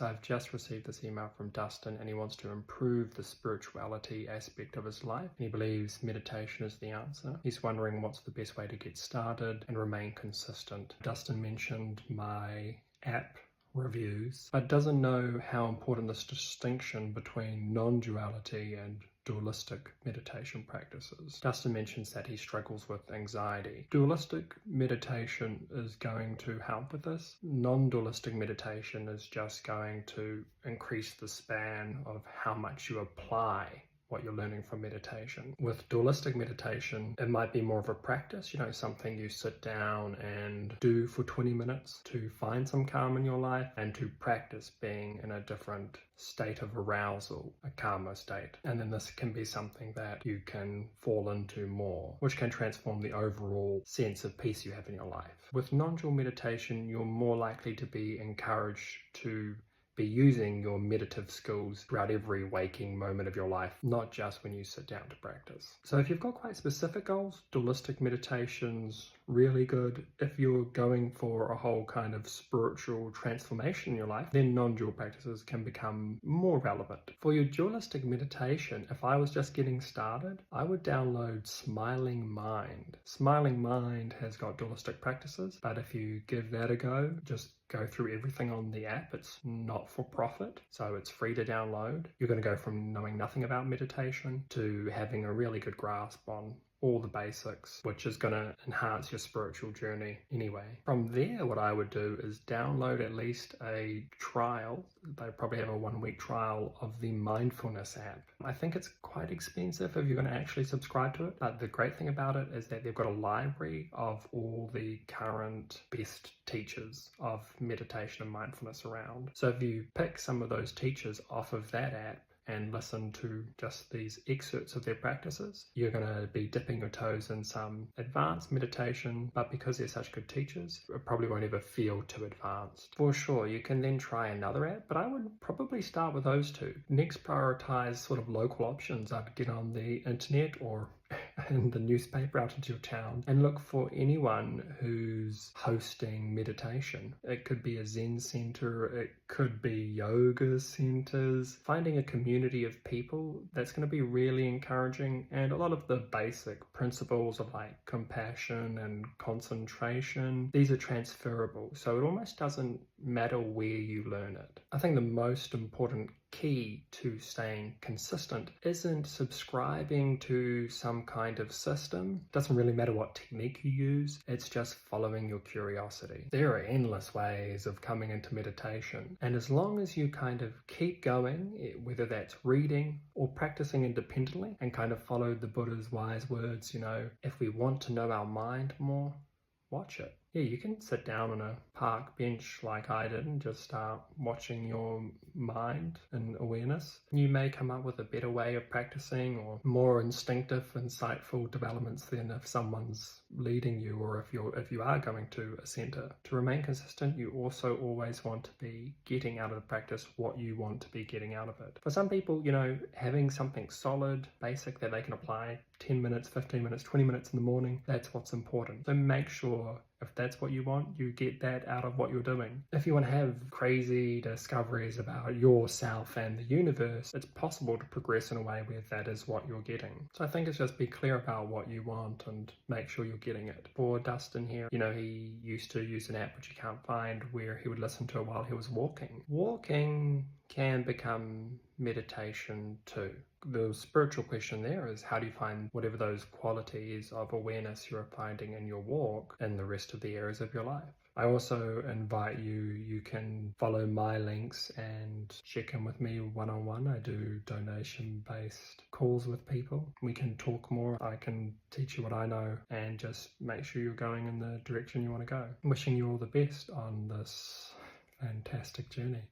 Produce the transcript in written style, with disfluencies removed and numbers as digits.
So I've just received this email from Dustin, and he wants to improve the spirituality aspect of his life. And he believes meditation is the answer. He's wondering what's the best way to get started and remain consistent. Dustin mentioned my app reviews, but doesn't know how important this distinction between non-duality and dualistic meditation practices. Dustin mentions that he struggles with anxiety. Dualistic meditation is going to help with this. Non-dualistic meditation is just going to increase the span of how much you apply what you're learning from meditation. With dualistic meditation, it might be more of a practice, something you sit down and do for 20 minutes to find some calm in your life and to practice being in a different state of arousal, a calmer state. And then this can be something that you can fall into more, which can transform the overall sense of peace you have in your life. With non-dual meditation, you're more likely to be encouraged to be using your meditative skills throughout every waking moment of your life, not just when you sit down to practice. So if you've got quite specific goals, dualistic meditation's really good. If you're going for a whole kind of spiritual transformation in your life, then non-dual practices can become more relevant. For your dualistic meditation, if I was just getting started, I would download Smiling Mind. Smiling Mind has got dualistic practices, but if you give that a go, just go through everything on the app. It's not for profit, so it's free to download. You're going to go from knowing nothing about meditation to having a really good grasp on all the basics, which is going to enhance your spiritual journey anyway. From there, what I would do is download at least a trial. They probably have a 1-week trial of the mindfulness app. I think it's quite expensive if you're going to actually subscribe to it, but the great thing about it is that they've got a library of all the current best teachers of meditation and mindfulness around. So if you pick some of those teachers off of that app and listen to just these excerpts of their practices, you're going to be dipping your toes in some advanced meditation, but because they're such good teachers, it probably won't ever feel too advanced. For sure, you can then try another app, but I would probably start with those two. Next, prioritize sort of local options. I'd get on the internet or in the newspaper out into your town and look for anyone who's hosting meditation. It could be a Zen center, it could be yoga centers. Finding a community of people, that's going to be really encouraging, and a lot of the basic principles of like compassion and concentration, these are transferable, so it almost doesn't matter where you learn it. I think the most important key to staying consistent isn't subscribing to some kind of system. It doesn't really matter what technique you use, it's just following your curiosity. There are endless ways of coming into meditation, and as long as you kind of keep going, whether that's reading or practicing independently, and kind of follow the Buddha's wise words, if we want to know our mind more, watch it. Yeah, you can sit down on a park bench like I did and just start watching your mind and awareness. You may come up with a better way of practicing or more instinctive, insightful developments than if someone's leading you, or if you are going to a center. To remain consistent, you also always want to be getting out of the practice what you want to be getting out of it. For some people, having something solid, basic that they can apply 10 minutes, 15 minutes, 20 minutes in the morning, that's what's important. So make sure if that's what you want, you get that out of what you're doing. If you want to have crazy discoveries about yourself and the universe, it's possible to progress in a way where that is what you're getting. So I think it's just be clear about what you want and make sure you're getting it. For Dustin here, he used to use an app which you can't find where he would listen to it while he was walking. Walking can become meditation too. The spiritual question there is, how do you find whatever those qualities of awareness you're finding in your walk in the rest of the areas of your life? I also invite you can follow my links and check in with me one-on-one. I do donation-based calls with people. We can talk more. I can teach you what I know and just make sure you're going in the direction you want to go. I'm wishing you all the best on this fantastic journey.